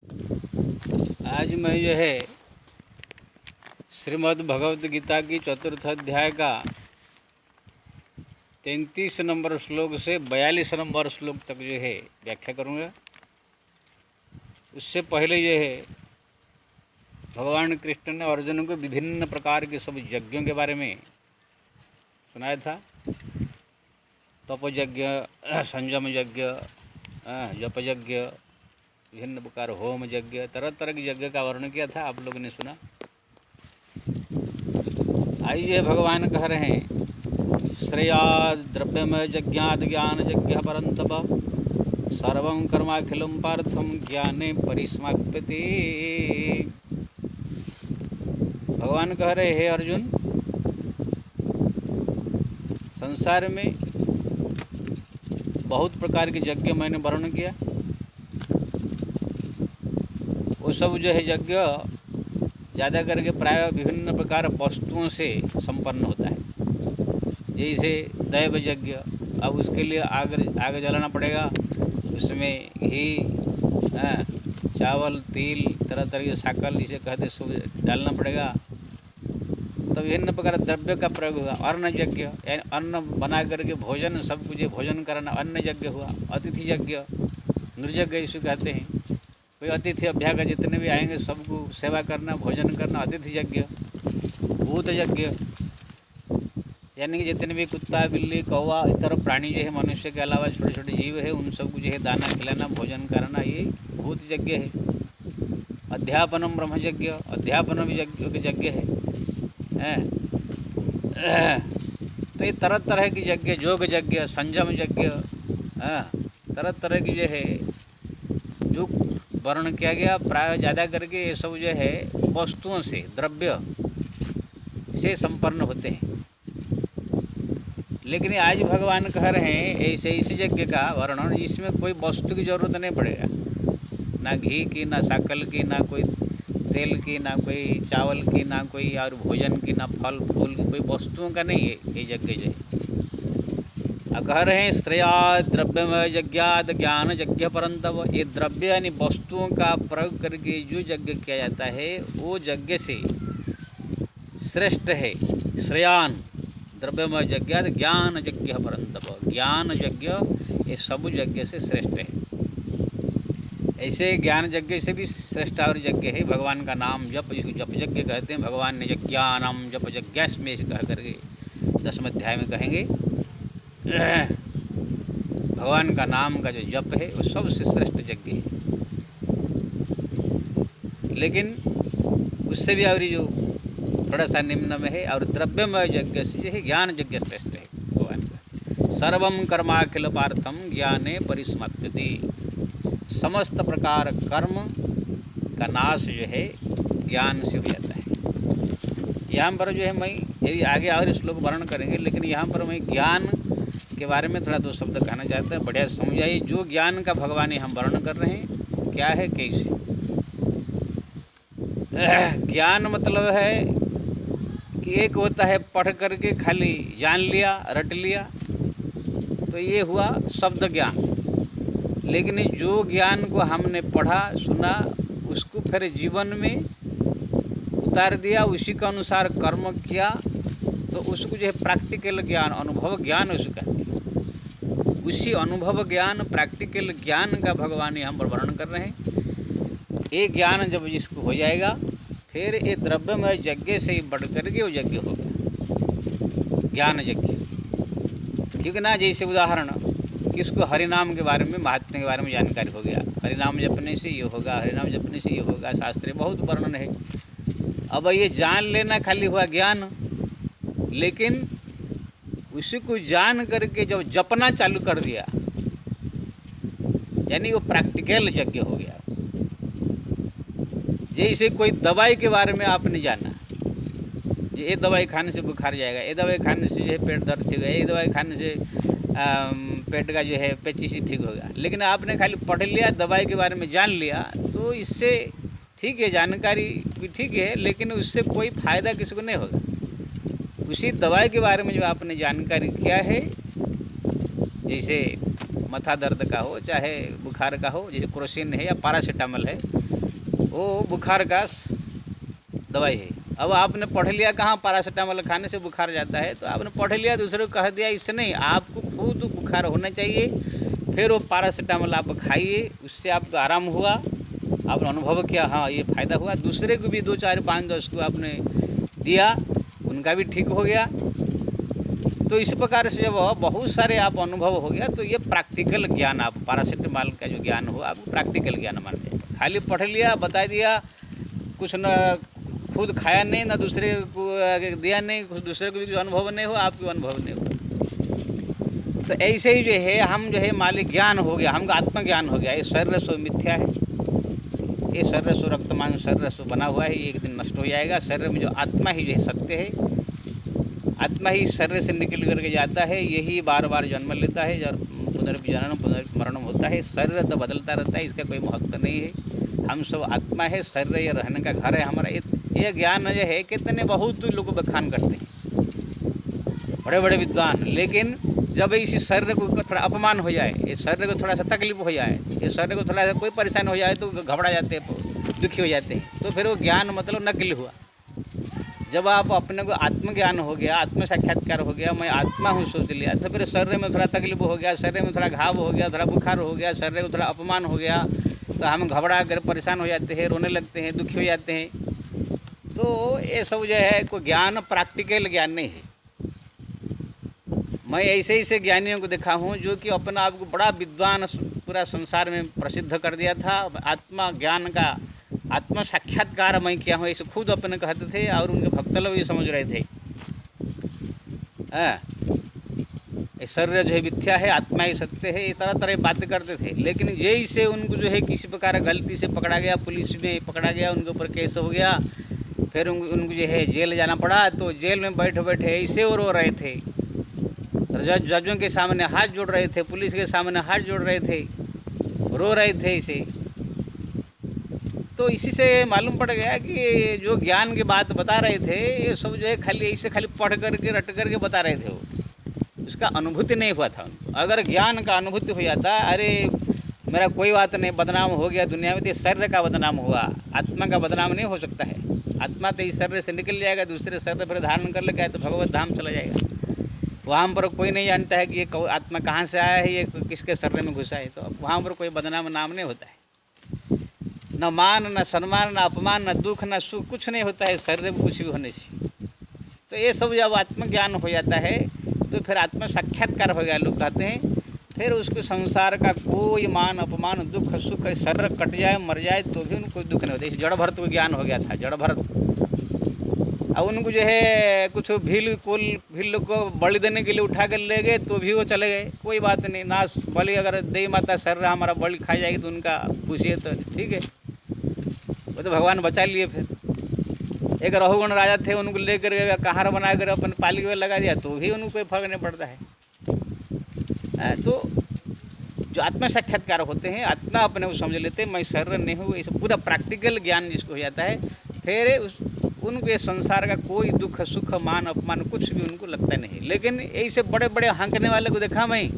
आज मैं जो है श्रीमद् भगवत गीता की चतुर्थ अध्याय का 33 नंबर श्लोक से 42 नंबर श्लोक तक जो है व्याख्या करूँगा। उससे पहले जो है भगवान कृष्ण ने अर्जुन को विभिन्न प्रकार के सब यज्ञों के बारे में सुनाया था। तपयज्ञ, संयम यज्ञ, जप यज्ञ, विभिन्न प्रकार होम यज्ञ, तरह तरह के यज्ञ का वर्णन किया था, आप लोगों ने सुना। आइए भगवान कह रहे हैं, श्रेया द्रव्यमय यज्ञाद ज्ञान यज्ञ परंतप सर्वं कर्माखिलं पार्थम ज्ञाने परिसमाप्यते। भगवान कह रहे हैं, अर्जुन, संसार में बहुत प्रकार के यज्ञ मैंने वर्णन किया। वो सब जो है यज्ञ ज़्यादा करके प्राय विभिन्न प्रकार वस्तुओं से संपन्न होता है। जैसे दैव यज्ञ, अब उसके लिए आग जलाना पड़ेगा, उसमें घी, चावल, तिल, तरह तरह के शाकल जिसे कहते सब डालना पड़ेगा। तो विभिन्न प्रकार द्रव्य का प्रयोग हुआ। अन्न यज्ञ, यानी अन्न बना करके भोजन, सब कुछ भोजन कराना, अन्न यज्ञ हुआ। अतिथि यज्ञ, नृयज्ञ इसे कहते हैं। कोई अतिथि अभ्यागत जितने भी आएंगे सबको सेवा करना, भोजन करना, अतिथि यज्ञ। भूत यज्ञ, यानी कि जितने भी कुत्ता, बिल्ली, कौवा, इतर प्राणी जो है, मनुष्य के अलावा छोटे छोटे जीव है, उन सबको जो है दाना खिलाना, भोजन कराना, ये भूत यज्ञ है। अध्यापनम ब्रह्म यज्ञ, अध्यापन भी यज्ञ है। तो ये तरह तरह की यज्ञ, योग यज्ञ, संयम यज्ञ, तरह तरह की जो है जो वर्णन किया गया। प्राय ज़्यादा करके ये सब जो है वस्तुओं से, द्रव्य से संपन्न होते हैं। लेकिन आज भगवान कह रहे हैं ऐसे इस यज्ञ का वर्णन, इसमें कोई वस्तु की जरूरत नहीं पड़ेगा, ना घी की, ना शाकल की, ना कोई तेल की, ना कोई चावल की, ना कोई और भोजन की, ना फल फूल की, कोई वस्तुओं का नहीं है ये यज्ञ जो है। कह रहे हैं, श्रेया द्रव्यमय यज्ञाद ज्ञान यज्ञ परंतप, ये द्रव्य यानी वस्तुओं का प्रयोग करके जो यज्ञ किया जाता है वो यज्ञ से श्रेष्ठ है। श्रेयान द्रव्यमय यज्ञाद ज्ञान यज्ञ परंतप, ज्ञान यज्ञ ये सब यज्ञ से श्रेष्ठ है। ऐसे ज्ञान यज्ञ से भी श्रेष्ठ और यज्ञ है भगवान का नाम जप, जिसको जप यज्ञ कहते हैं। भगवान ने यज्ञानाम जप यज्ञस्में कह करके 10वें अध्याय में कहेंगे, भगवान का नाम का जो जप है वो सबसे श्रेष्ठ यज्ञ है। लेकिन उससे भी और जो थोड़ा सा निम्न में है, और द्रव्यमय यज्ञ से जो है ज्ञान यज्ञ श्रेष्ठ है भगवान का। सर्वम कर्माखिल पार्थम ज्ञाने परिसमाप्यते, समस्त प्रकार कर्म का नाश जो है ज्ञान से हो जाता है। यहाँ पर जो है मैं यदि आगे और श्लोक वर्णन करेंगे, लेकिन यहाँ पर मैं ज्ञान के बारे में थोड़ा दो शब्द कहना चाहता है, बढ़िया समझाइए। जो ज्ञान का भगवान हम वर्णन कर रहे हैं क्या है, कैसे। ज्ञान मतलब है कि एक होता है पढ़ करके खाली जान लिया, रट लिया, तो ये हुआ शब्द ज्ञान। लेकिन जो ज्ञान को हमने पढ़ा, सुना, उसको फिर जीवन में उतार दिया, उसी के अनुसार कर्म किया, तो उसको जो है प्रैक्टिकल ज्ञान, अनुभव ज्ञान उसका है। उसी अनुभव ज्ञान, प्रैक्टिकल ज्ञान का भगवान यहाँ पर वर्णन कर रहे हैं। ये ज्ञान जब जिसको हो जाएगा, फिर ये द्रव्यमय यज्ञ से ही बढ़ करके वो यज्ञ होगा, ज्ञान यज्ञ। क्योंकि ना, जैसे उदाहरण, किसको हरिनाम के बारे में, महात्म्य के बारे में जानकारी हो गया, हरिनाम जपने से ये होगा, हरिनाम जपने से ये होगा, शास्त्रीय बहुत वर्णन है। अब ये जान लेना खाली हुआ ज्ञान, लेकिन उसी को जान करके जब जपना चालू कर दिया, यानी वो प्रैक्टिकल यज्ञ हो गया। जैसे कोई दवाई के बारे में आपने जाना, ये दवाई खाने से बुखार जाएगा, ये दवाई खाने से जो है पेट दर्द ठीक होगा, ये दवाई खाने से पेट का जो है पेचिश ठीक होगा। लेकिन आपने खाली पढ़ लिया, दवाई के बारे में जान लिया, तो इससे ठीक है, जानकारी भी ठीक है, लेकिन उससे कोई फ़ायदा किसी को नहीं होगा। उसी दवाई के बारे में जो आपने जानकारी किया है, जैसे माथा दर्द का हो चाहे बुखार का हो, जैसे क्रोसिन है या पैरासीटामोल है, वो बुखार का दवाई है। अब आपने पढ़ लिया कहाँ पैरासीटामोल खाने से बुखार जाता है, तो आपने पढ़ लिया, दूसरे को कह दिया, इससे नहीं, आपको खुद बुखार होना चाहिए, फिर वो पैरासीटामोल आप खाइए, उससे आपको आराम हुआ, आपने अनुभव किया, हाँ ये फ़ायदा हुआ, दूसरे को भी 2 4 5 10 को आपने दिया, उनका भी ठीक हो गया। तो इस प्रकार से जब बहुत सारे आप अनुभव हो गया, तो ये प्रैक्टिकल ज्ञान, आप पैरासीटामोल का जो ज्ञान हो आपको प्रैक्टिकल ज्ञान मान जाएगा। खाली पढ़ लिया, बता दिया, कुछ न खुद खाया नहीं, ना दूसरे को दिया नहीं, कुछ दूसरे को भी अनुभव नहीं हो, आपको अनुभव नहीं हो। तो ऐसे ही जो है हम जो है मालिक ज्ञान हो गया, हमका आत्मज्ञान हो गया, ये शरीर सो मिथ्या है, ये शरीर सो रक्त मांस शरीर सो बना हुआ है, ये एक दिन नष्ट हो जाएगा। शरीर में जो आत्मा ही जो है सत्य है, आत्मा ही शरीर से निकल करके जाता है, यही बार बार जन्म लेता है, जब पुनर्जनन पुनर्मरण होता है। शरीर तो बदलता रहता है, इसका कोई महत्व नहीं है। हम सब आत्मा है, शरीर ये रहने का घर है हमारा। ये ज्ञान जो है कितने बहुत लोग बखान करते हैं, बड़े बड़े विद्वान, लेकिन जब इसी शरीर को थोड़ा अपमान हो जाए, इस शरीर को थोड़ा सा तकलीफ हो जाए, इस शरीर को थोड़ा सा कोई परेशानी हो जाए, तो घबरा जाते हैं, दुखी हो जाते हैं। तो फिर वो ज्ञान मतलब नकली हुआ। जब आप अपने को आत्मज्ञान हो गया, आत्म साक्षात्कार हो गया, मैं आत्मा हूँ सोच लिया, तो फिर शरीर में थोड़ा तकलीफ हो गया, शरीर में थोड़ा घाव हो गया, थोड़ा बुखार हो गया, शरीर को थोड़ा अपमान हो गया, तो हम घबरा कर परेशान हो जाते हैं, रोने लगते हैं, दुखी हो जाते हैं। तो ये सब जो है कोई ज्ञान प्रैक्टिकल ज्ञान नहीं है। मैं ऐसे ऐसे ज्ञानियों को देखा हूँ जो कि अपना आप को बड़ा विद्वान पूरा संसार में प्रसिद्ध कर दिया था। आत्मा ज्ञान का आत्म साक्षात्कार मैं किया हूँ, ऐसे खुद अपने कहते थे, और उनके भक्त लोग ये समझ रहे थे। शरीर जो है मिथ्या है, आत्मा ही सत्य है, इस तरह तरह बातें करते थे। लेकिन जैसे उनको जो है किसी प्रकार गलती से पकड़ा गया, पुलिस में पकड़ा गया, उनके ऊपर केस हो गया, फिर उनको जो है जेल जाना पड़ा, तो जेल में बैठे बैठे ऐसे वो रो रहे थे, जजों के सामने हाथ जोड़ रहे थे, पुलिस के सामने हाथ जोड़ रहे थे, रो रहे थे इसे। तो इसी से मालूम पड़ गया कि जो ज्ञान की बात बता रहे थे, ये सब जो है खाली ऐसे खाली पढ़ करके रट करके बता रहे थे, वो उसका अनुभूति नहीं हुआ था उनको। अगर ज्ञान का अनुभूति हो जाता, अरे मेरा कोई बात नहीं, बदनाम हो गया दुनिया में, तो शरीर का बदनाम हुआ, आत्मा का बदनाम नहीं हो सकता है। आत्मा तो इस शरीर से निकल जाएगा, दूसरे शरीर पर धारण कर लेगा, तो भगवत धाम चला जाएगा। वहाँ पर कोई नहीं जानता है कि ये आत्मा कहाँ से आया है, ये किसके शरीर में घुसा है। तो वहाँ पर कोई बदनाम नाम नहीं होता है, न मान न सम्मान न अपमान न दुख न सुख, कुछ नहीं होता है शरीर में कुछ भी होने से। तो ये सब जब आत्मज्ञान हो जाता है, तो फिर आत्म साक्षात्कार हो गया, लोग कहते हैं। फिर उसको संसार का कोई मान अपमान दुख सुख, शरीर कट जाए मर जाए तो भी उनको कोई दुख नहीं होता। इस जड़ भरत को ज्ञान हो गया था, जड़ भरत। अब उनको जो है कुछ भील लोग को बलि देने के लिए उठा कर ले गए, तो भी वो चले गए, कोई बात नहीं, ना बलि अगर देवी माता शरीर हमारा बलि खाई जाएगी तो उनका पूछिए तो ठीक है, वो तो भगवान बचा लिए। फिर एक रघुगण राजा थे, उनको लेकर कहार बना कर अपन पाली में लगा दिया, तो भी उनको कोई फर्क नहीं पड़ता है। तो जो आत्मा साक्षात्कार होते हैं, आत्मा अपने को समझ लेते हैं, मैं शरीर नहीं हूँ, इसे पूरा प्रैक्टिकल ज्ञान जिसको हो जाता है, फिर उनको ये संसार का कोई दुख सुख मान अपमान कुछ भी उनको लगता नहीं। लेकिन ऐसे बड़े बड़े हंकने वाले को देखा मैं,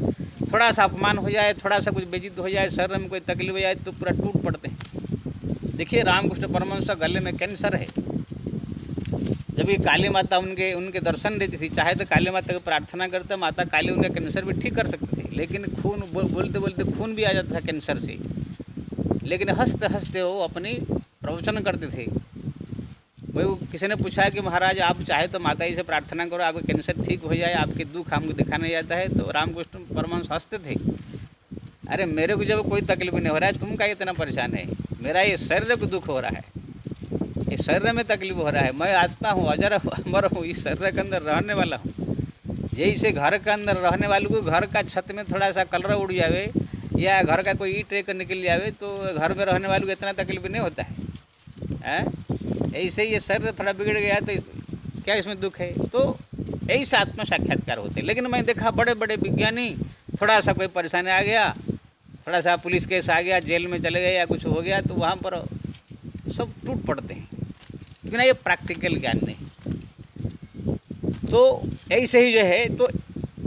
थोड़ा सा अपमान हो जाए, थोड़ा सा कुछ बेइज्जत हो जाए, शरीर में कोई तकलीफ हो जाए, तो पूरा टूट पड़ते हैं। देखिए रामकृष्ण परमहंस गले में कैंसर है, जब ये काली माता उनके दर्शन देती थी, चाहे तो काली माता को प्रार्थना करते, माता काली उनका कैंसर भी ठीक कर सकते थे। लेकिन खून बोलते बोलते खून भी आ जाता था कैंसर से, लेकिन हंसते हंसते वो अपनी प्रवचन करते थे। वो किसी ने पूछा कि महाराज आप चाहे तो माता जी से प्रार्थना करो, आपका कैंसर ठीक हो जाए, आपके दुख हमको दिखाने जाता है। तो रामकृष्ण परमहंस हंसते थे, अरे मेरे को जब कोई तकलीफ नहीं हो रहा है, तुम का इतना परेशान है, मेरा ये शरीर को दुख हो रहा है, इस शरीर में तकलीफ हो रहा है। मैं आत्मा हूँ, अजर अमर हूँ, इस शरीर के अंदर रहने वाला हूँ। जैसे घर के अंदर रहने वाले को घर का छत में थोड़ा सा कलर उड़ जावे या घर का कोई ईंट एक निकल जावे, तो घर में रहने वाले को इतना तकलीफ नहीं होता है। ऐसे ही ये शरीर थोड़ा बिगड़ गया तो क्या इसमें दुख है। तो ऐसा आत्म साक्षात्कार होते हैं। लेकिन मैं देखा बड़े बड़े विज्ञानी, थोड़ा सा कोई परेशानी आ गया, थोड़ा सा पुलिस केस आ गया, जेल में चले गए या कुछ हो गया, तो वहाँ पर सब टूट पड़ते हैं, क्योंकि ये प्रैक्टिकल ज्ञान नहीं। तो ऐसे ही जो है, तो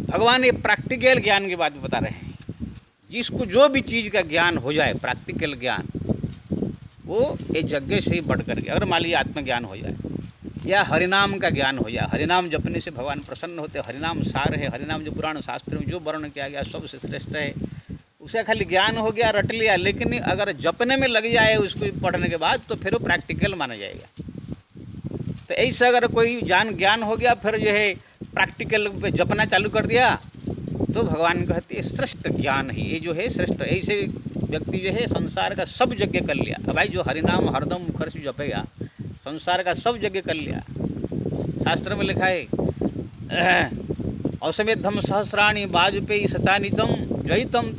भगवान ये प्रैक्टिकल ज्ञान की बात बता रहे हैं। जिसको जो भी चीज़ का ज्ञान हो जाए, प्रैक्टिकल ज्ञान, वो ये यज्ञ से बढ़ करके, अगर मान लीजिए आत्मज्ञान हो जाए या हरिनाम का ज्ञान हो जाए, हरिनाम जपने से भगवान प्रसन्न होते, हरिनाम सार है, हरिनाम जो पुराण शास्त्र में जो वर्णन किया गया सबसे श्रेष्ठ है, उसे खाली ज्ञान हो गया, रट लिया, लेकिन अगर जपने में लग जाए उसको पढ़ने के बाद तो फिर वो प्रैक्टिकल माना जाएगा। तो ऐसे अगर कोई ज्ञान हो गया, फिर जो है प्रैक्टिकल पे जपना चालू कर दिया, तो भगवान कहते हैं श्रेष्ठ ज्ञान ही ये जो है श्रेष्ठ। ऐसे व्यक्ति जो है संसार का सब यज्ञ कर लिया। अब भाई जो हरिनाम हरदम मुखर से जपेगा, संसार का सब यज्ञ कर लिया। शास्त्र में लिखा है औसमेधम सहस्राणी वाजपेयी सचानितम जयितम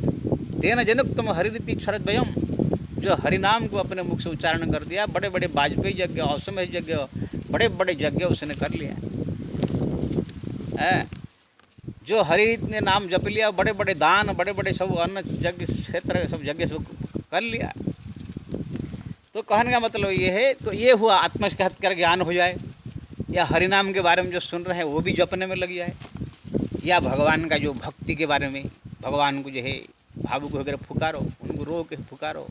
तेन जनुक्तम हरिति क्षरद्वयम। जो हरिनाम को अपने मुख से उच्चारण कर दिया, बड़े बड़े वाजपेयी यज्ञ, औसमेध यज्ञ, बड़े बड़े यज्ञ उसने कर लिया। जो हरि ने नाम जप लिया, बड़े बड़े दान, बड़े बड़े सब अन्न यज्ञ क्षेत्र सब यज्ञ सब कर लिया। तो कहने का मतलब ये है, तो ये हुआ आत्मसाक्षात्कार ज्ञान हो जाए, या हरिनाम के बारे में जो सुन रहे हैं वो भी जपने में लग जाए, या भगवान का जो भक्ति के बारे में, भगवान को जो है भावुक वगैरह पुकारो, उनको रो के पुकारो,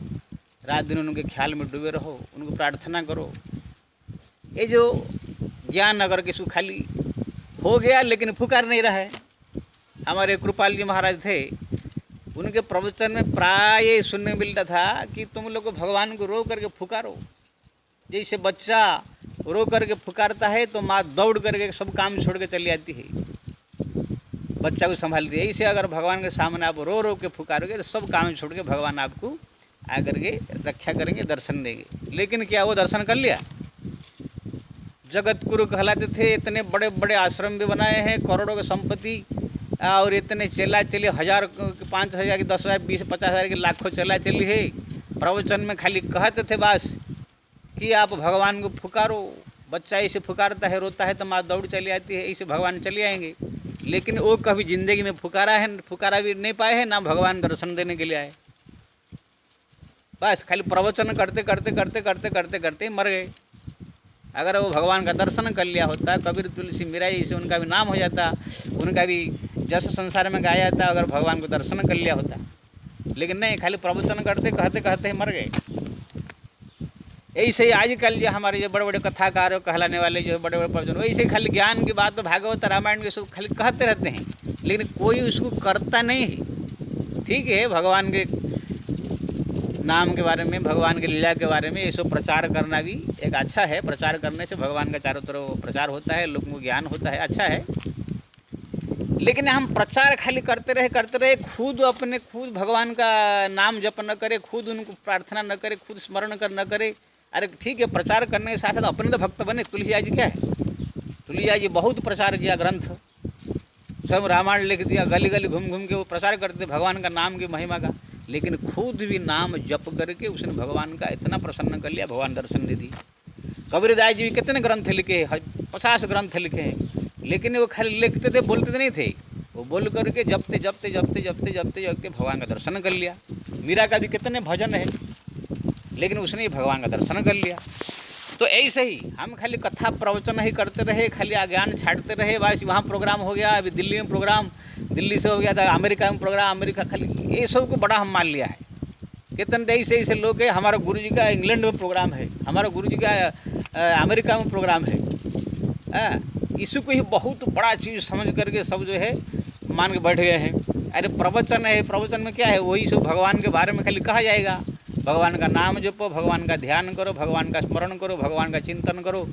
रात दिन उनके ख्याल में डूबे रहो, उनको प्रार्थना करो। ये जो ज्ञान अगर किसी को खाली हो गया लेकिन पुकार नहीं रहा है। हमारे कृपाल जी महाराज थे, उनके प्रवचन में प्राय सुनने मिलता था कि तुम लोग भगवान को रो करके पुकारो। जैसे बच्चा रो करके पुकारता है तो माँ दौड़ करके सब काम छोड़ के चली आती है, बच्चा को संभालती है। ऐसे अगर भगवान के सामने आप रो रो के पुकारोगे तो सब काम छोड़ के भगवान आपको आकर के रक्षा करेंगे, दर्शन देंगे। लेकिन क्या वो दर्शन कर लिया? जगत गुरु कहलाते थे, इतने बड़े बड़े आश्रम भी बनाए हैं, करोड़ों की संपत्ति, और इतने चला चली, 1000 5,000 की 10,000 20 50,000 की लाखों चला चली है। प्रवचन में खाली कहते थे बस कि आप भगवान को पुकारो। बच्चा ऐसे पुकारता है, रोता है तो माँ दौड़ चली आती है, ऐसे भगवान चले आएंगे। लेकिन वो कभी जिंदगी में पुकारा भी नहीं पाए हैं, ना भगवान दर्शन देने के लिए आए। बस खाली प्रवचन करते करते करते करते करते करते मर गए। अगर वो भगवान का दर्शन कर लिया होता, कबीर तुलसी मीरा जी से उनका भी नाम हो जाता, उनका भी जस संसार में गाया जाता, अगर भगवान को दर्शन कर लिया होता। लेकिन नहीं, खाली प्रवचन करते कहते कहते मर गए। ऐसे ही आजकल जो हमारे जो बड़े बड़े कथाकार कहलाने वाले जो बड़े बड़े प्रवचन, वैसे ही खाली ज्ञान की बात, भागवत रामायण के सब खाली कहते रहते हैं, लेकिन कोई उसको करता नहीं है। ठीक है, भगवान के नाम के बारे में, भगवान की लीला के बारे में ये सब प्रचार करना भी एक अच्छा है। प्रचार करने से भगवान का चारों तरफ प्रचार होता है, लोगों को ज्ञान होता है, अच्छा है। लेकिन हम प्रचार खाली करते रहे, खुद भगवान का नाम जप न करे, खुद उनको प्रार्थना न करे, खुद स्मरण न करे। अरे ठीक है, प्रचार करने के साथ साथ अपने तो भक्त बने। तुलसीदास जी क्या है, तुलसीदास जी बहुत प्रचार किया, ग्रंथ स्वयं रामायण लिख दिया, गली गली घूम घूम के वो प्रचार करते भगवान का नाम की महिमा का। लेकिन खुद भी नाम जप करके उसने भगवान का इतना प्रसन्न कर लिया, भगवान दर्शन दे दी। कबीरदास जी भी कितने ग्रंथ लिखे, 50 ग्रंथ लिखे हैं, लेकिन वो खाली लिखते थे, बोलते तो नहीं थे। वो बोल करके जपते जपते जपते जपते जपते जपते भगवान का दर्शन कर लिया। मीरा का भी कितने भजन है, लेकिन उसने भगवान का दर्शन कर लिया। तो ऐसे ही हम खाली कथा प्रवचन ही करते रहे, खाली अज्ञान छाटते रहे। बस वहाँ प्रोग्राम हो गया, अभी दिल्ली में प्रोग्राम, दिल्ली से हो गया था अमेरिका में प्रोग्राम, अमेरिका, खाली ये सब को बड़ा हम मान लिया है। कितने ऐसे ऐसे लोग हैं, हमारा गुरु जी का इंग्लैंड में प्रोग्राम है, हमारा गुरु जी का अमेरिका में प्रोग्राम है। इसको ही बहुत बड़ा चीज़ समझ करके सब जो है मान के बैठ गए हैं। अरे प्रवचन है, प्रवचन में क्या है, वही सब भगवान के बारे में खाली कहा जाएगा। भगवान का नाम जपो, भगवान का ध्यान करो, भगवान का स्मरण करो, भगवान का चिंतन करो,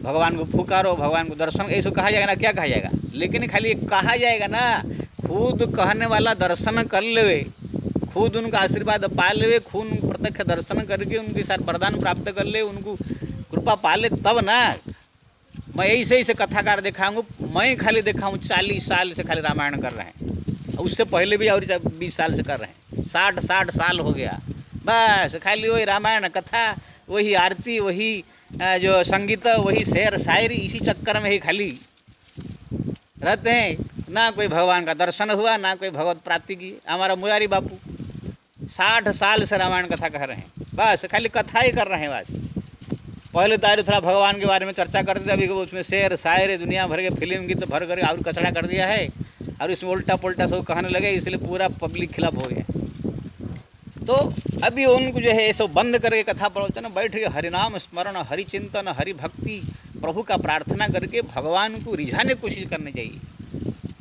भगवान को पुकारो, भगवान को दर्शन, ऐसा कहा जाएगा ना, क्या कहा जाएगा। लेकिन खाली कहा जाएगा ना, खुद कहने वाला दर्शन कर ले, खुद उनका आशीर्वाद पा ले, खुद प्रत्यक्ष दर्शन करके उनके साथ वरदान प्राप्त कर ले, उनको कृपा पा ले, तब ना। मैं ऐसे ऐसे कथाकार दिखाऊँ, मैं खाली दिखाऊँ 40 साल से खाली रामायण कर रहे हैं, उससे पहले भी और 20 साल से कर रहे हैं, 60 साल हो गया। बस खाली वही रामायण कथा, वही आरती, वही जो संगीत, वही शेर शायरी, इसी चक्कर में ही खाली रहते हैं। ना कोई भगवान का दर्शन हुआ, ना कोई भगवत प्राप्ति की। हमारा मुरारी बापू 60 साल से रामायण कथा कह रहे हैं, बस खाली कथा ही कर रहे हैं। बस पहले तारीख थोड़ा भगवान के बारे में चर्चा करते थे, अभी उसमें शेर शायरी दुनिया भर के फिल्म गीत भर कर और कचड़ा कर दिया है, और इसमें उल्टा पुल्टा सब कहने लगे, इसलिए पूरा पब्लिक खिलाफ हो गया। तो अभी उनको जो है ये सब बंद करके कथा प्रवचन बैठ के हरिनाम स्मरण, हरि चिंतन, हरि भक्ति, प्रभु का प्रार्थना करके भगवान को रिझाने की कोशिश करनी चाहिए।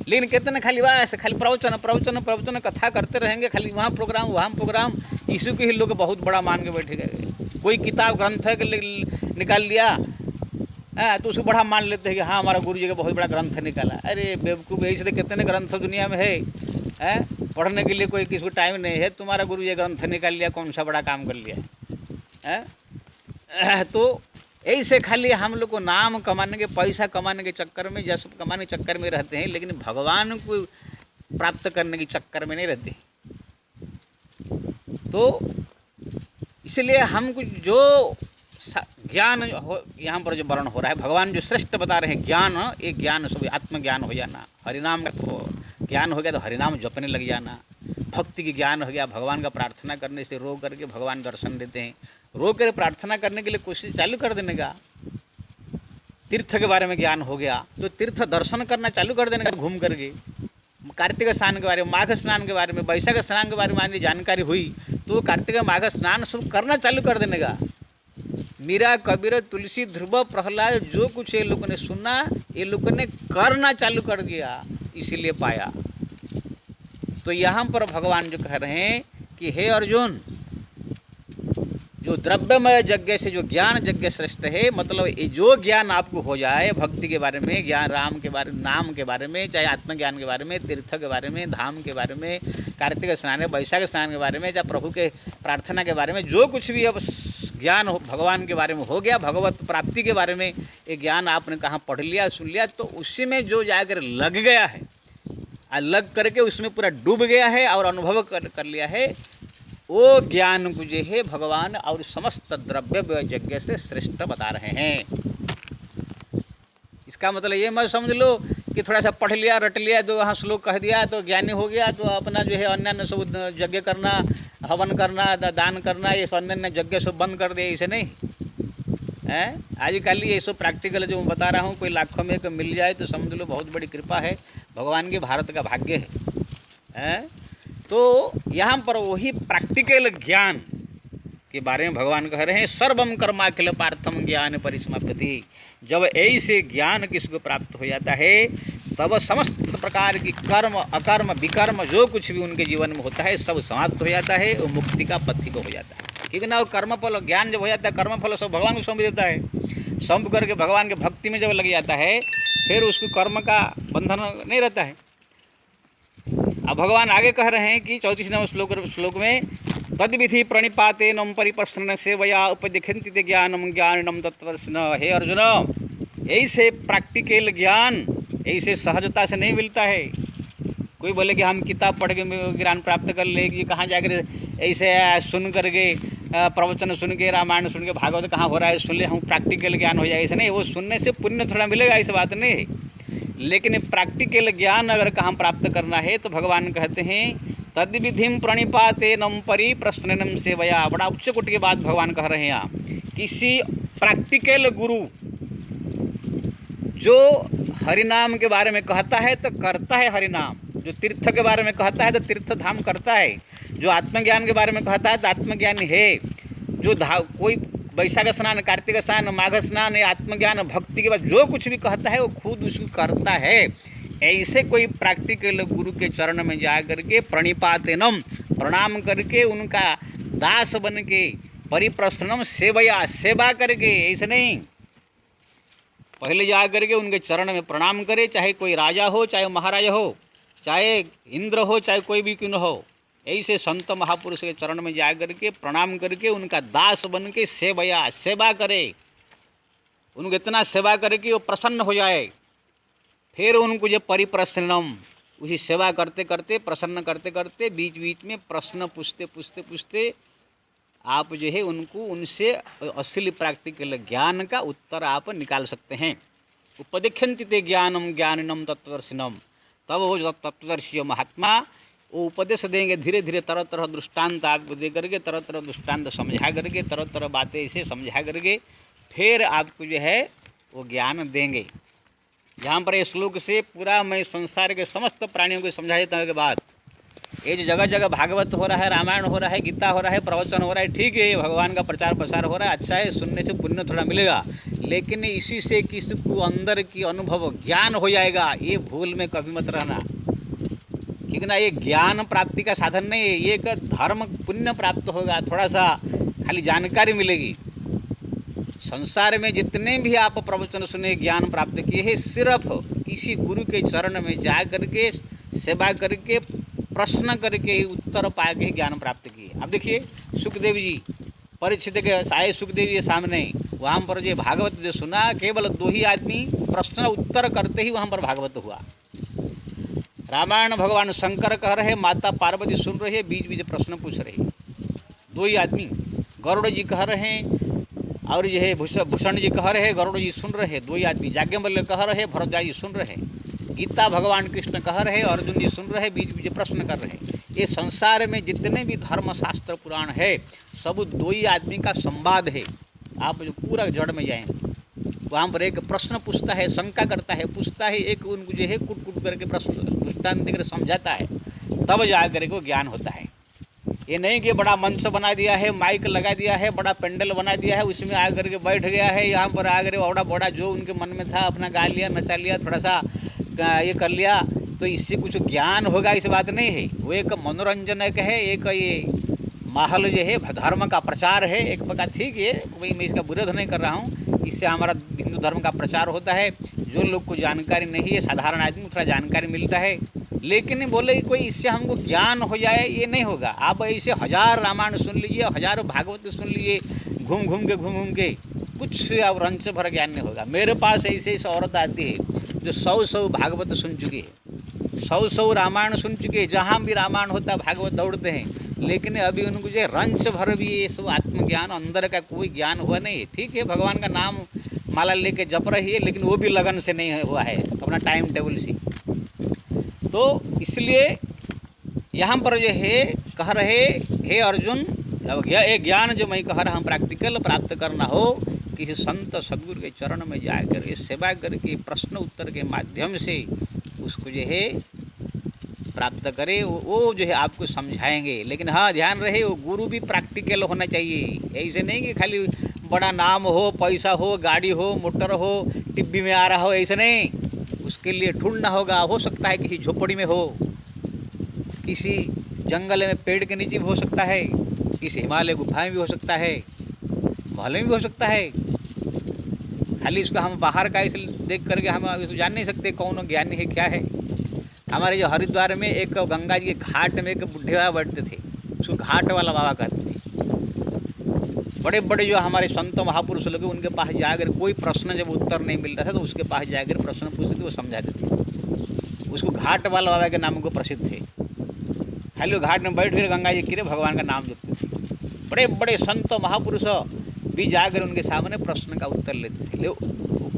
लेकिन कहते ना खाली वास खाली प्रवचन प्रवचन प्रवचन कथा करते रहेंगे, खाली वहाँ प्रोग्राम, इसी को ही लोग बहुत बड़ा मान के बैठे गए। कोई किताब ग्रंथ निकाल लिया तो उसको बड़ा मान लेते हैं कि हाँ हमारा गुरु जी का बहुत बड़ा ग्रंथ निकाला। अरे बेवकूफ़, ऐसे तो कितने ग्रंथ दुनिया में है पढ़ने के लिए कोई किसी को टाइम नहीं है। तुम्हारा गुरु जी ग्रंथ निकाल लिया, कौन सा बड़ा काम कर लिया है? तो ऐसे खाली हम लोग को नाम कमाने के, पैसा कमाने के चक्कर में, जस कमाने के चक्कर में रहते हैं, लेकिन भगवान को प्राप्त करने के चक्कर में नहीं रहते। तो इसलिए हमको जो ज्ञान यहाँ पर जो वर्णन हो रहा है, भगवान जो श्रेष्ठ बता रहे हैं ज्ञान, एक ज्ञान सब आत्मज्ञान हो जाना, हरिनाम का तो ज्ञान हो गया तो हरिनाम जपने लग जाना, भक्ति की ज्ञान हो गया, भगवान का प्रार्थना करने से रो करके भगवान दर्शन देते हैं, रो कर प्रार्थना करने के लिए कोशिश चालू कर देने का। तीर्थ के बारे में ज्ञान हो गया तो तीर्थ दर्शन करना चालू कर देने का घूम करके। कार्तिक स्नान के बारे में, माघ स्नान के बारे में, वैशाख स्नान के बारे में जानकारी हुई तो कार्तिक माघ स्नान सब करना चालू कर देने का। मीरा, कबीर, तुलसी, ध्रुव, प्रहलाद जो कुछ ये लोगों ने सुना, ये लोगों ने करना चालू कर दिया, इसीलिए पाया। तो यहाँ पर भगवान जो कह रहे हैं कि हे अर्जुन, जो द्रव्यमय यज्ञ से जो ज्ञान यज्ञ श्रेष्ठ है, मतलब ये जो ज्ञान आपको हो जाए भक्ति के बारे में, ज्ञान राम के बारे में, नाम के बारे में, चाहे आत्मज्ञान के बारे में, तीर्थ के बारे में, धाम के बारे में, कार्तिक स्नान, वैशाख स्नान के बारे में, चाहे प्रभु के प्रार्थना के बारे में, जो कुछ भी अब ज्ञान भगवान के बारे में हो गया, भगवत प्राप्ति के बारे में ये ज्ञान आपने कहाँ पढ़ लिया, सुन लिया, तो उसी में जो जाकर लग गया है, लग करके उसमें पूरा डूब गया है और अनुभव कर लिया है, वो ज्ञान को जो है भगवान और समस्त द्रव्य यज्ञ से श्रेष्ठ बता रहे हैं। इसका मतलब ये मत समझ लो कि थोड़ा सा पढ़ लिया, रट लिया, तो वहाँ श्लोक कह दिया तो ज्ञानी हो गया, तो अपना जो है अन्य सब यज्ञ करना, हवन करना, दान करना, ये सब अन्य यज्ञ सब बंद कर दिए, ऐसे नहीं है। आजकल ये सब प्रैक्टिकल जो मैं बता रहा हूँ, कोई लाखों में मिल जाए तो समझ लो बहुत बड़ी कृपा है, भगवान के भारत का भाग्य है। तो यहाँ पर वही प्रैक्टिकल ज्ञान के बारे में भगवान कह रहे हैं, सर्वम कर्माखिल पार्थम ज्ञान परिसमाप्यति। जब ऐसे ज्ञान किसको प्राप्त हो जाता है, तब समस्त प्रकार की कर्म, अकर्म, विकर्म जो कुछ भी उनके जीवन में होता है सब समाप्त हो जाता है, वो मुक्ति का पथिक हो जाता है। क्योंकि ना वो कर्मफल, ज्ञान जब हो जाता है, कर्मफल सब भगवान को सौंप देता है, सौंप करके भगवान के भक्ति में जब लग जाता है, फिर उसको कर्म का बंधन नहीं रहता है। अब भगवान आगे कह रहे हैं कि 34वें श्लोक में, तद विधि प्रणिपाते नम परिप्रश्न सेवया उपदिखन्ति ज्ञानम ज्ञानम तत्वर्षिण। हे अर्जुन, ऐसे प्रैक्टिकल ज्ञान ऐसे सहजता से नहीं मिलता है। कोई बोले कि हम किताब पढ़ के ज्ञान प्राप्त कर लेगी, कहाँ जाकर ऐसे सुन करके प्रवचन सुन के, रामायण सुन के, भागवत कहाँ हो रहा है सुन ले, हम प्रैक्टिकल ज्ञान हो जाए, ऐसे नहीं। वो सुनने से पुण्य थोड़ा मिलेगा, ऐसी बात नहीं है, लेकिन प्रैक्टिकल ज्ञान अगर कहाँ प्राप्त करना है तो भगवान कहते हैं, तद विधिम प्रणिपाते नम परि प्रश्ननम सेवया। बड़ा उच्च कोटि की बात भगवान कह रहे हैं यहाँ। किसी प्रैक्टिकल गुरु जो हरिनाम के बारे में कहता है तो करता है हरिनाम, जो तीर्थ के बारे में कहता है तो तीर्थ धाम करता है, जो आत्मज्ञान के बारे में कहता है तो आत्मज्ञानी है, जो कोई वैशाख स्नान, कार्तिक स्नान, माघ स्नान, या आत्मज्ञान, भक्ति के बाद जो कुछ भी कहता है वो खुद उसको करता है। ऐसे कोई प्रैक्टिकल गुरु के चरण में जा करके प्रणिपातेनम, प्रणाम करके, उनका दास बन के, परिप्रश्नम सेवया, सेवा करके, ऐसे नहीं, पहले जा करके उनके चरण में प्रणाम करे, चाहे कोई राजा हो, चाहे महाराजा हो, चाहे इंद्र हो, चाहे कोई भी क्यों हो, ऐसे संत महापुरुष के चरण में जा करके प्रणाम करके उनका दास बन के सेवया, सेवा करे, उनको इतना सेवा करे कि वो प्रसन्न हो जाए। फिर उनको जो परिप्रश्नम, उसी सेवा करते करते, प्रसन्न करते करते, बीच बीच में प्रश्न पूछते आप जो है उनको, उनसे असली प्रैक्टिकल ज्ञान का उत्तर आप निकाल सकते हैं। उपदिख्यन्ति ते ज्ञानम ज्ञानिनम तत्वर्षिणम, तब वो तत्वर्षीय महात्मा वो उपदेश देंगे, धीरे धीरे तरह तरह दृष्टांत आपको दे करके, तरह तरह दृष्टांत समझा करके, तरह तरह बातें ऐसे समझा करके फिर आपको जो है वो ज्ञान देंगे। जहाँ पर ये श्लोक से पूरा मैं संसार के समस्त प्राणियों को समझा देता हूँ के बाद ये जो जगह जगह भागवत हो रहा है, रामायण हो रहा है, गीता हो रहा है, प्रवचन हो रहा है, ठीक है, भगवान का प्रचार प्रसार हो रहा है, अच्छा है, सुनने से पुण्य थोड़ा मिलेगा, लेकिन इसी से किसी को अंदर की अनुभव ज्ञान हो जाएगा, ये भूल में कभी मत रहना। क्योंकि ना ये ज्ञान प्राप्ति का साधन नहीं है, ये एक धर्म पुण्य प्राप्त होगा, थोड़ा सा खाली जानकारी मिलेगी। संसार में जितने भी आप प्रवचन सुने, ज्ञान प्राप्त किए हैं, सिर्फ किसी गुरु के चरण में जा करके सेवा करके प्रश्न करके ही उत्तर पा के ज्ञान प्राप्त किए। अब देखिए सुखदेव जी, परीक्षित के साय सुखदेव जी सामने, वहाँ पर जो भागवत जो सुना, केवल 2 ही आदमी प्रश्न उत्तर करते ही वहाँ पर भागवत हुआ। रामायण भगवान शंकर कह रहे, माता पार्वती सुन रही है, बीच बीच प्रश्न पूछ रही, 2 ही आदमी। गरुड़ जी कह रहे हैं और जो है भूषण जी कह रहे, गरुड़ जी सुन रहे, 2 ही आदमी। याज्ञवल्क्य कह रहे, भरद्वाज जी सुन रहे। गीता भगवान कृष्ण कह रहे, अर्जुन जी सुन रहे, बीच बीच प्रश्न कर रहे। ये संसार में जितने भी धर्मशास्त्र पुराण है, सब 2 ही आदमी का संवाद है। आप जो पूरा जड़ में जाएं, वहाँ पर एक प्रश्न पूछता है, शंका करता है, पूछता है, एक उनको जो है कुट कुट करके प्रश्न दृष्टांत देकर समझाता है, तब जा कर को ज्ञान होता है। ये नहीं कि बड़ा मंच बना दिया है, माइक लगा दिया है, बड़ा पेंडल बना दिया है, उसमें आकर के बैठ गया है, यहाँ पर आकर बड़ा बड़ा जो उनके मन में था अपना गा लिया, नचा लिया, थोड़ा सा ये कर लिया, तो इससे कुछ ज्ञान होगा, इस बात नहीं है। वो एक मनोरंजन एक है, एक ये माहौल जो है धर्म का प्रचार है, एक प्रकार ठीक है, वही मैं इसका विरोध नहीं कर रहा हूँ, इससे हमारा हिंदू धर्म का प्रचार होता है। जो लोग को जानकारी नहीं है, साधारण आदमी को थोड़ा जानकारी मिलता है, लेकिन बोले कोई इससे हमको ज्ञान हो जाए, ये नहीं होगा। आप ऐसे 1000 रामायण सुन लीजिए, हजारों भागवत सुन लीजिए, घूम घूम के कुछ अब रंच भर ज्ञान नहीं होगा। मेरे पास ऐसे औरत आती है जो 100 भागवत सुन चुकी है, 100 रामायण सुन चुके हैं, जहाँ भी रामायण होता है भागवत दौड़ते हैं, लेकिन अभी उनको जो रंच भर भी ये सब आत्मज्ञान अंदर का कोई ज्ञान हुआ नहीं है। ठीक है, भगवान का नाम माला लेके जप रही है, लेकिन वो भी लगन से नहीं हुआ है, अपना टाइम टेबल से। तो इसलिए यहाँ पर जो है कह रहे, हे अर्जुन, अब ये ज्ञान जो मैं कह रहा हूँ प्रैक्टिकल प्राप्त करना हो, किसी संत सदगुरु के चरण में जाकर के सेवा करके प्रश्न उत्तर के माध्यम से उसको जो है प्राप्त करे, वो जो है आपको समझाएंगे। लेकिन हाँ, ध्यान रहे, वो गुरु भी प्रैक्टिकल होना चाहिए। ऐसे नहीं कि खाली बड़ा नाम हो, पैसा हो, गाड़ी हो, मोटर हो, टिब्बी में आ रहा हो, ऐसे नहीं। उसके लिए ढूंढना होगा, हो सकता है किसी झोपड़ी में हो, किसी जंगल में पेड़ के नीचे भी हो सकता है, किसी हिमालय गुफा में भी हो सकता है, महल में भी हो सकता है। खाली इसको हम बाहर का इस देख करके हम इसको जान नहीं सकते कौन ज्ञानी है क्या है। हमारे जो हरिद्वार में एक गंगा जी के घाट में एक बुढ़े बाबा बैठते थे, उसको घाट वाला बाबा कहते थे। बड़े बड़े जो हमारे संत महापुरुष लोग, उनके पास जाकर कोई प्रश्न जब उत्तर नहीं मिलता था तो उसके पास जाकर प्रश्न पूछते थे, वो समझाते थे। उसको घाट वाला बाबा के नाम को प्रसिद्ध थे। खाली घाट में बैठ कर गंगा जी किरे भगवान का नाम जपते थे। बड़े बड़े संत महापुरुष भी जाकर उनके सामने प्रश्न का उत्तर लेते थे, वो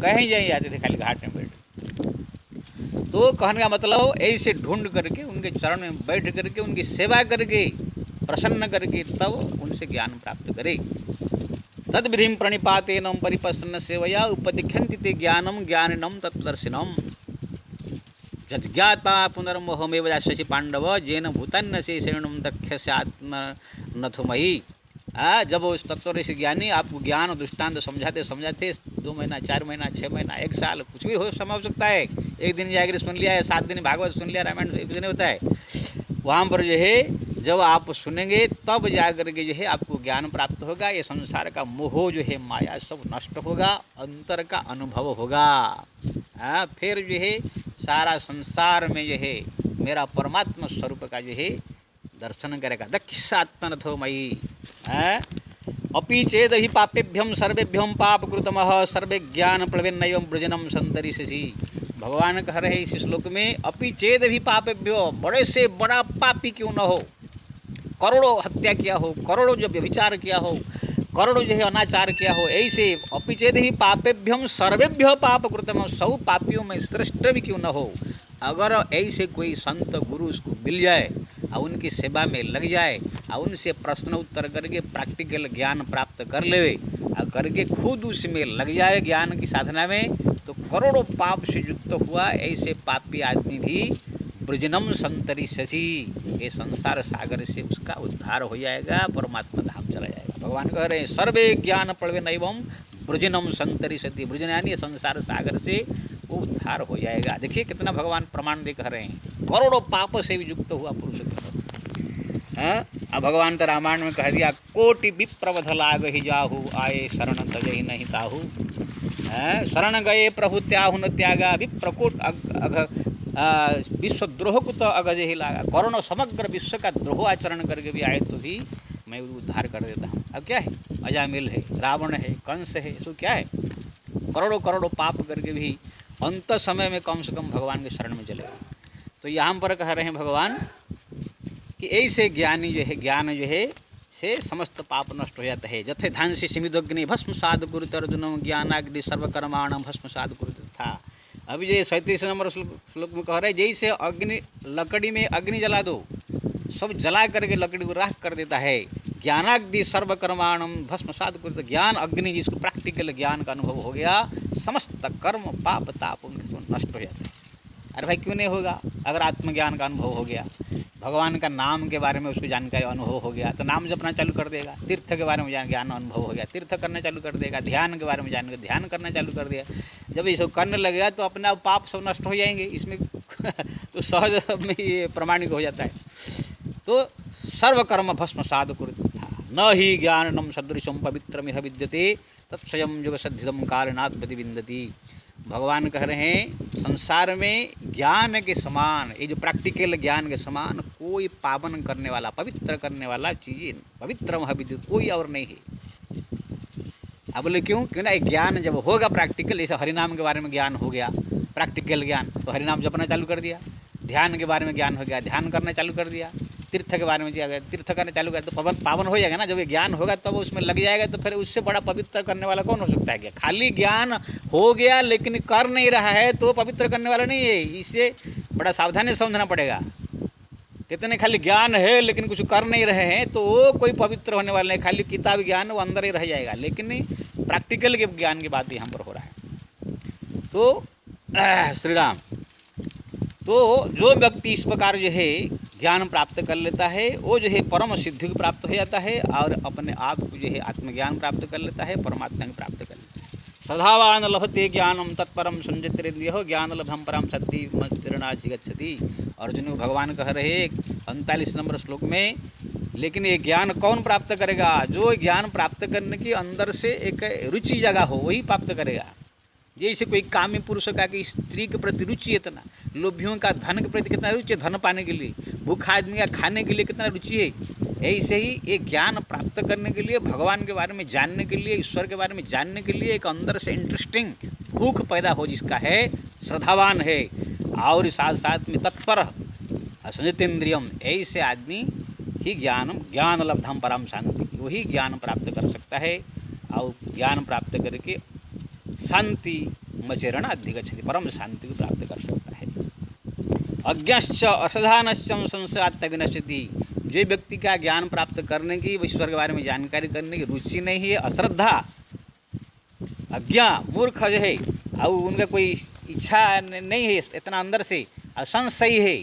कहीं जाए जाते थे खाली घाट में बैठ। तो कहने का मतलब ऐसे ढूंढ करके उनके चरण में बैठ करके उनकी सेवा करके प्रसन्न करके तब उनसे ज्ञान प्राप्त करे। तद विधिम प्रणिपातेन परिपस्न सेवया उपदिख्यन्ति ते ज्ञानम ज्ञानिनम तत्दर्शिनम जज्ञाता पुनर्मोहमेव दास्यसि पांडव जेन भूतन्न से शरणम दक्षस्य आत्म नथुमयी। जब वो तत्वदर्शी ज्ञानी आपको ज्ञान और दृष्टांत समझाते समझाते 2 महीना, 4 महीना, 6 महीना, 1 साल, कुछ भी हो समय हो सकता है। एक दिन जाकर सुन लिया है, 7 दिन भागवत सुन लिया, रामायण एक दिन होता है। वहाँ पर जो है जब आप सुनेंगे तब जाकर के जो है आपको ज्ञान प्राप्त होगा। ये संसार का मोह जो है, माया सब नष्ट होगा, अंतर का अनुभव होगा। फिर जो है सारा संसार में जो है मेरा परमात्मा स्वरूप का जो है दर्शन करेगा। दक्षात्मनथो मयि अपि चेद ही पापेभ्यम सर्वेभ्यम पाप कृतमः सर्वे ज्ञान प्लवेन्नैव वृजनम संतरिष्यसि। भगवान कह रहे इस श्लोक में, अपि चेद भी पापेभ्यो, बड़े से बड़ा पापी क्यों न हो, करोड़ों हत्या किया हो, करोड़ों जो व्यभिचार किया हो, करोड़ों जो है अनाचार किया हो, ऐसे अपि चेद ही पापेभ्यम सर्वेभ्यो पाप कृतम, सब पापियों में श्रेष्ठ भी क्यों न हो, अगर ऐसे कोई संत गुरु उसको मिल जाए और उनकी सेवा में लग जाए और उनसे प्रश्न उत्तर करके प्रैक्टिकल ज्ञान प्राप्त कर ले और करके खुद उसमें लग जाए ज्ञान की साधना में, तो करोड़ों पाप से युक्त हुआ ऐसे पापी आदमी भी ब्रजनम संतरिष्यसि, ये संसार सागर से उसका उद्धार हो जाएगा, परमात्मा धाम चला जाएगा। भगवान कह रहे हैं सर्वे ज्ञान पड़वे नैवम ब्रजनम संतरिष्यति, ब्रजन यानी संसार सागर से वो उद्धार हो जाएगा। देखिए कितना भगवान प्रमाण दे कह रहे हैं, करोड़ों पाप से भी युक्त हुआ पुरुष। अब भगवान तो रामायण में कह दिया कोटि विप्रवध लाग ही जाहु, आए शरण तजहि नहीं ताहु। शरण गए प्रभु त्याहु न त्यागा, विप्रकोट विश्वद्रोह को तो अगज ही लागा। करोड़ों समग्र विश्व का द्रोह आचरण करके भी आए तो भी मैं उद्धार कर देता हूँ। अब क्या है, अजामिल है, रावण है, कंस है, इसको क्या है, करोड़ों करोड़ों पाप करके भी अंत समय में कम से कम भगवान के शरण में चले गए। तो यहाँ पर कह रहे हैं भगवान कि ऐसे ज्ञानी जो है, ज्ञान जो है से समस्त पाप नष्ट हो जाता है। जथे धांसी सिमिदग्नि भस्म साध कुरुत अर्जुन, ज्ञानाग्नि सर्वकर्माण भस्म साध कुरुत था। अभी जो 37 नंबर श्लोक में कह रहे हैं जैसे अग्नि, लकड़ी में अग्नि जला दो, सब जला करके लकड़ी को राख कर देता है। ज्ञानाग्नि सर्वकर्माणम भस्म साध कुरुत, ज्ञान अग्नि जिसको प्रैक्टिकल ज्ञान का अनुभव हो गया, समस्त कर्म पाप ताप उनके सब नष्ट हो जाते हैं। अरे भाई क्यों नहीं होगा, अगर आत्मज्ञान का अनुभव हो गया, भगवान का नाम के बारे में उसको जानकारी अनुभव हो गया तो नाम जपना चालू कर देगा। तीर्थ के बारे में ज्ञान अनुभव हो गया, तीर्थ करना चालू कर देगा। ध्यान के बारे में जान ध्यान करना चालू कर देगा। जब ये सब करने लगेगा तो अपने आप पाप सब नष्ट हो जाएंगे। इसमें तो सहज में ये प्रमाणिक हो जाता है। तो सर्वकर्म भस्म साध कुरुत था, न ही ज्ञानम सदृशम पवित्रमिह विद्यते तत्स्वयं युग सद्धिदम कारणात् प्रतिविंदति। भगवान कह रहे हैं संसार में ज्ञान के समान, ये जो प्रैक्टिकल ज्ञान के समान कोई पावन करने वाला, पवित्र करने वाला चीज़, पवित्र महाविद्युत कोई और नहीं है। अब बोले क्यों, क्यों ना ज्ञान जब होगा प्रैक्टिकल, जैसे हरिनाम के बारे में ज्ञान हो गया, प्रैक्टिकल ज्ञान, तो हरिनाम जपना चालू कर दिया। ध्यान के बारे में ज्ञान हो गया, ध्यान करना चालू कर दिया। तीर्थ के बारे में दिया, तीर्थ करना चालू कर तो पावन हो जाएगा ना। जब ये ज्ञान होगा तब उसमें लग जाएगा तो फिर उससे बड़ा पवित्र करने वाला कौन हो सकता है। क्या खाली ज्ञान हो गया लेकिन कर नहीं रहा है तो पवित्र करने वाला नहीं है। इससे बड़ा सावधानी समझना पड़ेगा। कितने खाली ज्ञान है लेकिन कुछ कर नहीं रहे हैं तो वो कोई पवित्र होने वाला नहीं। खाली किताब ज्ञान वो अंदर ही रह जाएगा, लेकिन प्रैक्टिकल के ज्ञान की बात यहाँ पर हो रहा है। तो श्री राम, तो जो व्यक्ति इस प्रकार जो है ज्ञान प्राप्त कर लेता है वो जो है परम सिद्धि को प्राप्त हो जाता है और अपने आप को जो है आत्मज्ञान प्राप्त कर लेता है, परमात्मा को प्राप्त कर लेता है। सधावान लभते ज्ञानम तत्परम संजतिरेन्द्रियो ज्ञान लभम परम सत्य मस्तिरणाचि गच्छति। अर्जुन को भगवान कह रहे 45 नंबर श्लोक में, लेकिन ये ज्ञान कौन प्राप्त करेगा, जो ज्ञान प्राप्त करने की अंदर से एक रुचि जगह हो वही प्राप्त करेगा। जैसे कोई कामी पुरुष का कि स्त्री के प्रति रुचि, इतना लोभियों का धन के प्रति कितना रुचि है, धन पाने के लिए, भूखा आदमी का खाने के लिए कितना रुचि है। ऐसे ही एक ज्ञान प्राप्त करने के लिए, भगवान के बारे में जानने के लिए, ईश्वर के बारे में जानने के लिए एक अंदर से इंटरेस्टिंग भूख पैदा हो जिसका है, श्रद्धावान है और साथ साथ में तत्पर संजितेन्द्रियम, ऐसे आदमी ही ज्ञान लब्धम परम शांति, वही ज्ञान प्राप्त कर सकता है और ज्ञान प्राप्त करके शांति मचेरण अधिगच्छति, परम शांति को प्राप्त कर सकता है। अज्ञश्च असाधानश्चम संशयात् विनश्यति, जो व्यक्ति का ज्ञान प्राप्त करने की, ईश्वर के बारे में जानकारी करने की रुचि नहीं है, अश्रद्धा, अज्ञा, मूर्ख जो है और उनका कोई इच्छा नहीं है इतना अंदर से, असंशयी है,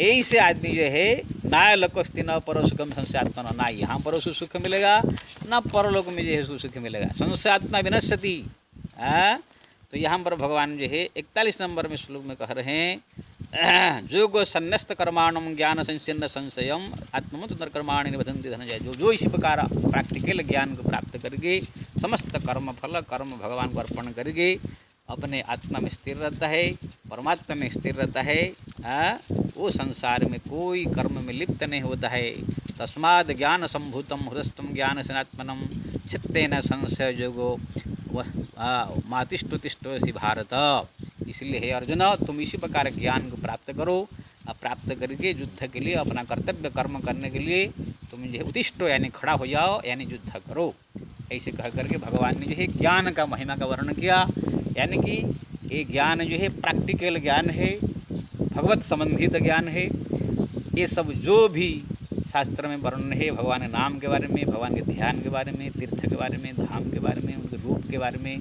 ऐसे आदमी जो है ना लोकस्ति न परोसुखम संशयात्मा, ना यहाँ पर सुख मिलेगा ना परलोक में जो है सुख मिलेगा। संशयात्मा विनश्यति। तो यहाँ पर भगवान जो है 41 नंबर में श्लोक में कह रहे हैं जोग संन्यस्त कर्माणम ज्ञान संचिन्न संशयम आत्ममत कर्माणि निबधन्ति धनंजय। जो इसी प्रकार प्रैक्टिकल ज्ञान को प्राप्त करके समस्त कर्म फल कर्म भगवान को अर्पण करके अपने आत्मा में स्थिर रहता है, परमात्मा में स्थिर रहता है, वो संसार में कोई कर्म में लिप्त नहीं होता है। तस्माद् ज्ञान संभूतम हृदस्थम ज्ञान सनात्मनम चित्तेन संशय जोगो मातिष्ठो तिष्ठोसि भारत। इसलिए हे अर्जुन, तुम इसी प्रकार ज्ञान को प्राप्त करो, प्राप्त करके युद्ध के लिए, अपना कर्तव्य कर्म करने के लिए तुम जो है उत्तिष्ठो यानी खड़ा हो जाओ, यानी युद्ध करो। ऐसे कह करके भगवान ने जो है ज्ञान का महिमा का वर्णन किया। यानी कि ये ज्ञान जो है प्रैक्टिकल ज्ञान है, भगवत संबंधित ज्ञान है। ये सब जो भी शास्त्र में वर्णन है भगवान के नाम के बारे में, भगवान के ध्यान के बारे में, तीर्थ के बारे में, धाम के बारे में, उनके रूप के बारे में,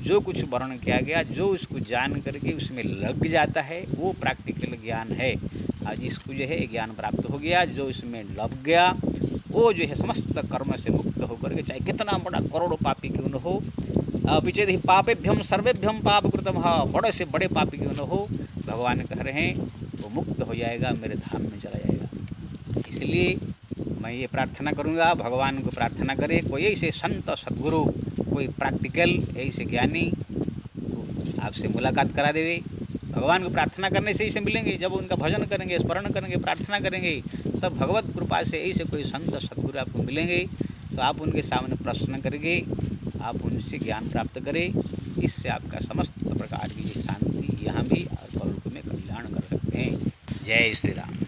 जो कुछ वर्णन किया गया, जो उसको जान करके उसमें लग जाता है, वो प्रैक्टिकल ज्ञान है। आज इसको जो है ज्ञान प्राप्त हो गया, जो इसमें लग गया वो जो है समस्त कर्म से मुक्त होकर के, चाहे कितना बड़ा करोड़ों पापी क्यों न हो, विचेद ही पापेभ्यम सर्वेभ्यम पाप कृतम, बड़े से बड़े पापी क्यों न हो, भगवान कह रहे हैं वो मुक्त हो जाएगा, मेरे धाम में चला जाएगा। इसलिए मैं ये प्रार्थना करूँगा, भगवान को प्रार्थना करें कोई ऐसे संत सद्गुरु, कोई प्रैक्टिकल ऐसे ज्ञानी तो आपसे मुलाकात करा देवे। भगवान को प्रार्थना करने से ही से मिलेंगे, जब उनका भजन करेंगे, स्मरण करेंगे, प्रार्थना करेंगे, तब भगवत कृपा से ऐसे कोई संत सद्गुरु आपको मिलेंगे। तो आप उनके सामने प्रश्न करेंगे, आप उनसे ज्ञान प्राप्त करें, इससे आपका समस्त प्रकार की शांति यहाँ भी और परलोक में कल्याण कर सकते हैं। जय श्री राम।